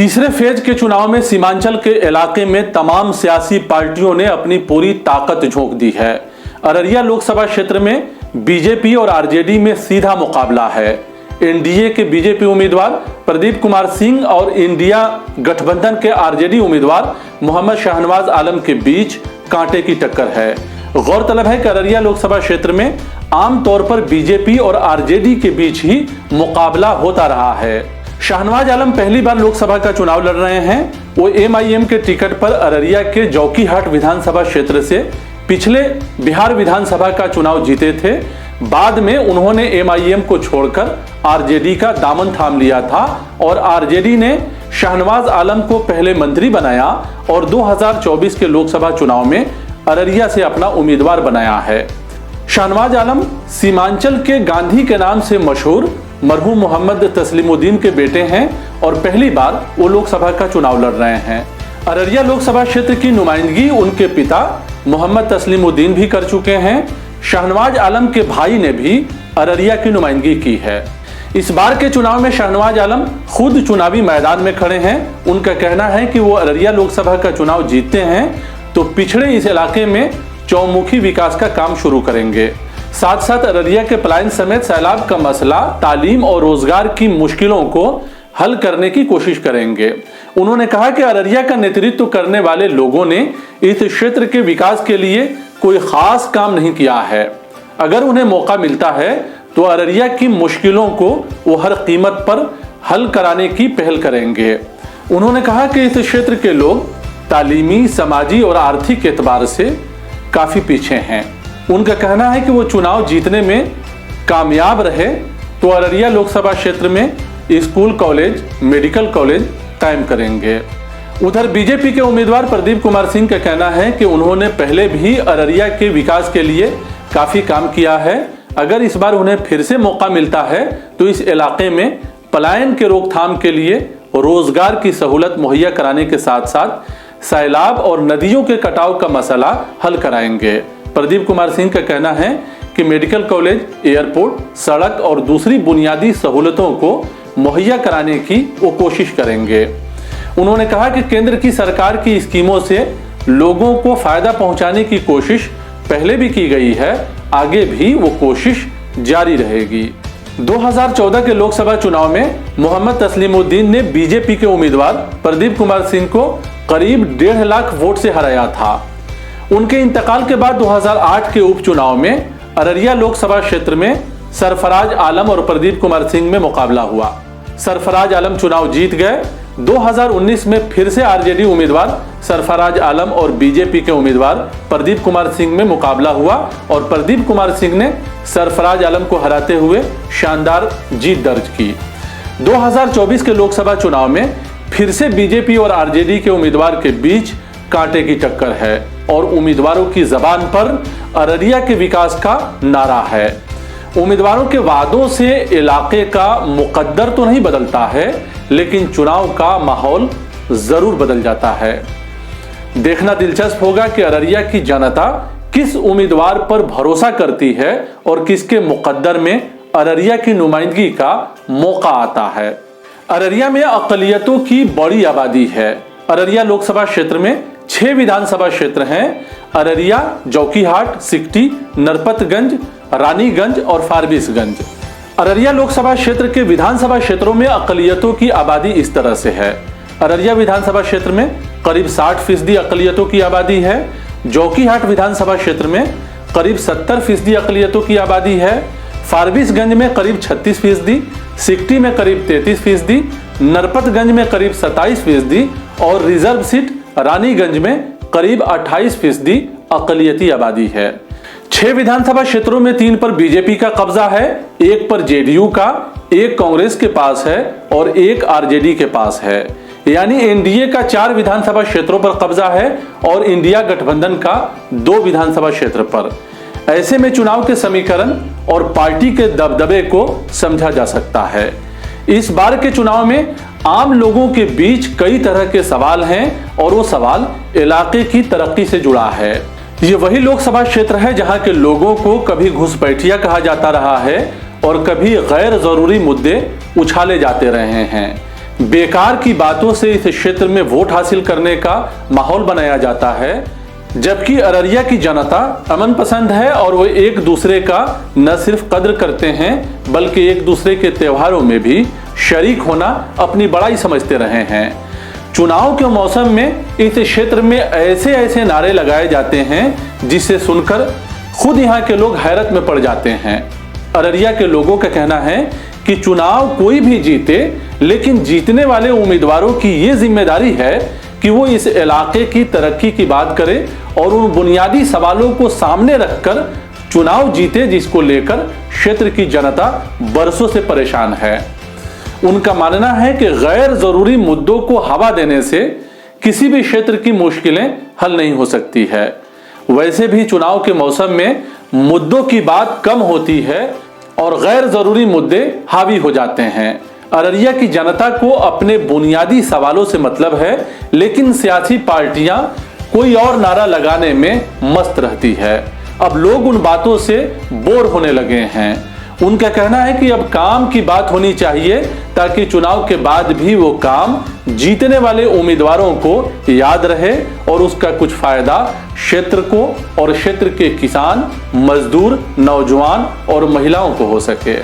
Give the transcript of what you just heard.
तीसरे फेज के चुनाव में सीमांचल के इलाके में तमाम सियासी पार्टियों ने अपनी पूरी ताकत झोंक दी है। अररिया लोकसभा क्षेत्र में बीजेपी और आरजेडी में सीधा मुकाबला है। एनडीए के बीजेपी उम्मीदवार प्रदीप कुमार सिंह और इंडिया गठबंधन के आरजेडी उम्मीदवार मोहम्मद शाहनवाज आलम के बीच कांटे की टक्कर है। गौरतलब है कि अररिया लोकसभा क्षेत्र में आमतौर पर बीजेपी और आरजेडी के बीच ही मुकाबला होता रहा है। शाहनवाज आलम पहली बार लोकसभा का चुनाव लड़ रहे हैं। वो एमआईएम के टिकट पर अररिया के जोकीहाट विधानसभा क्षेत्र से पिछले बिहार विधानसभा का चुनाव जीते थे। बाद में उन्होंने एमआईएम को छोड़कर आरजेडी का दामन थाम लिया था और आरजेडी ने शाहनवाज आलम को पहले मंत्री बनाया और 2024 के लोकसभा चुनाव में अररिया से अपना उम्मीदवार बनाया है। शाहनवाज आलम सीमांचल के गांधी के नाम से मशहूर मरहूम मोहम्मद तस्लीमुद्दीन के बेटे हैं और पहली बार वो लोकसभा का चुनाव लड़ रहे हैं। अररिया लोकसभा क्षेत्र की नुमाइंदगी उनके पिता मोहम्मद तस्लीमुद्दीन भी कर चुके हैं। शाहनवाज आलम के भाई ने भी अररिया की नुमाइंदगी की है। इस बार के चुनाव में शाहनवाज आलम खुद चुनावी मैदान में खड़े हैं। उनका कहना है कि वो अररिया लोकसभा का चुनाव जीतते हैं तो पिछड़े इस इलाके में चौमुखी विकास का काम शुरू करेंगे। साथ साथ अररिया के पलायन समेत सैलाब का मसला, तालीम और रोजगार की मुश्किलों को हल करने की कोशिश करेंगे। उन्होंने कहा कि अररिया का नेतृत्व करने वाले लोगों ने इस क्षेत्र के विकास के लिए कोई खास काम नहीं किया है। अगर उन्हें मौका मिलता है तो अररिया की मुश्किलों को वो हर कीमत पर हल कराने की पहल करेंगे। उन्होंने कहा कि इस क्षेत्र के लोग तालीमी, समाजी और आर्थिक एतबार से काफी पीछे हैं। उनका कहना है कि वो चुनाव जीतने में कामयाब रहे तो अररिया लोकसभा क्षेत्र में स्कूल, कॉलेज, मेडिकल कॉलेज कायम करेंगे। उधर बीजेपी के उम्मीदवार प्रदीप कुमार सिंह का कहना है कि उन्होंने पहले भी अररिया के विकास के लिए काफी काम किया है। अगर इस बार उन्हें फिर से मौका मिलता है तो इस इलाके में पलायन के रोकथाम के लिए रोजगार की सहूलत मुहैया कराने के साथ साथ सैलाब और नदियों के कटाव का मसला हल कराएंगे। प्रदीप कुमार सिंह का कहना है कि मेडिकल कॉलेज, एयरपोर्ट, सड़क और दूसरी बुनियादी सहूलतों को मुहैया कराने की वो कोशिश करेंगे। उन्होंने कहा कि केंद्र की सरकार की स्कीमों से लोगों को फायदा पहुंचाने की कोशिश पहले भी की गई है, आगे भी वो कोशिश जारी रहेगी। 2014 के लोकसभा चुनाव में मोहम्मद तस्लीमुद्दीन ने बीजेपी के उम्मीदवार प्रदीप कुमार सिंह को करीब 1.5 लाख वोट से हराया था। उनके इंतकाल के बाद 2008 के उपचुनाव में अररिया लोकसभा क्षेत्र में सरफराज आलम और प्रदीप कुमार सिंह में मुकाबला हुआ। सरफराज आलम चुनाव जीत गए। 2019 में फिर से आरजेडी उम्मीदवार सरफराज आलम और बीजेपी के उम्मीदवार प्रदीप कुमार सिंह में मुकाबला हुआ और प्रदीप कुमार सिंह ने सरफराज आलम को हराते हुए शानदार जीत दर्ज की। 2024 के लोकसभा चुनाव में फिर से बीजेपी और आरजेडी के उम्मीदवार के बीच कांटे की टक्कर है और उम्मीदवारों की जबान पर अररिया के विकास का नारा है। उम्मीदवारों के वादों से इलाके का मुकद्दर तो नहीं बदलता है, लेकिन चुनाव का माहौल जरूर बदल जाता है। देखना दिलचस्प होगा कि अररिया की जनता किस उम्मीदवार पर भरोसा करती है और किसके मुकद्दर में अररिया की नुमाइंदगी का मौका आता है। अररिया में अक़लियतों की बड़ी आबादी है। अररिया लोकसभा क्षेत्र में 6 विधानसभा क्षेत्र हैं। अररिया, जोकीहाट, सिकटी, नरपतगंज, रानीगंज और फारबिसगंज। अररिया लोकसभा क्षेत्र के विधानसभा क्षेत्रों में अक़लियतों की आबादी इस तरह से है। अररिया विधानसभा क्षेत्र में करीब 60% अक़लियतों की आबादी है। जोकीहाट विधानसभा क्षेत्र में करीब 70% अक़लियतों की आबादी है। फारबिसगंज में करीब 36%, सिकटी में करीब 33%, नरपतगंज में करीब 27% और रिजर्व सीट रानीगंज में करीब 28% अक़लियती आबादी है। 6 विधानसभा क्षेत्रों में 3 पर बीजेपी का कब्जा है, 1 पर जेडीयू का, 1 कांग्रेस के पास है और 1 आरजेडी के पास है। यानी एनडीए का 4 विधानसभा क्षेत्रों पर कब्जा है और इंडिया गठबंधन का 2 विधानसभा क्षेत्र पर। ऐसे में चुनाव के समीकरण और पार्टी के दबदबे को समझा जा सकता है। इस बार के चुनाव में आम लोगों के बीच कई तरह के सवाल हैं और वो सवाल इलाके की तरक्की से जुड़ा है। ये वही लोकसभा क्षेत्र है जहां के लोगों को कभी घुसपैठिया कहा जाता रहा है और कभी गैर जरूरी मुद्दे उछाले जाते रहे हैं। बेकार की बातों से इस क्षेत्र में वोट हासिल करने का माहौल बनाया जाता है, जबकि अररिया की जनता अमन पसंद है और वो एक दूसरे का न सिर्फ कद्र करते हैं बल्कि एक दूसरे के त्योहारों में भी शरीक होना अपनी बड़ाई समझते रहे हैं। चुनाव के मौसम में इस क्षेत्र में ऐसे ऐसे नारे लगाए जाते हैं जिसे सुनकर खुद यहाँ के लोग हैरत में पड़ जाते हैं। अररिया के लोगों का कहना है कि चुनाव कोई भी जीते, लेकिन जीतने वाले उम्मीदवारों की ये जिम्मेदारी है कि वो इस इलाके की तरक्की की बात करे और उन बुनियादी सवालों को सामने रखकर चुनाव जीते जिसको लेकर क्षेत्र की जनता बरसों से परेशान है। उनका मानना है कि गैर जरूरी मुद्दों को हवा देने से किसी भी क्षेत्र की मुश्किलें हल नहीं हो सकती है। वैसे भी चुनाव के मौसम में मुद्दों की बात कम होती है और गैर जरूरी मुद्दे हावी हो जाते हैं। अररिया की जनता को अपने बुनियादी सवालों से मतलब है, लेकिन सियासी पार्टियां कोई और नारा लगाने में मस्त रहती है। अब लोग उन बातों से बोर होने लगे हैं। उनका कहना है कि अब काम की बात होनी चाहिए ताकि चुनाव के बाद भी वो काम जीतने वाले उम्मीदवारों को याद रहे और उसका कुछ फायदा क्षेत्र को और क्षेत्र के किसान, मजदूर, नौजवान और महिलाओं को हो सके।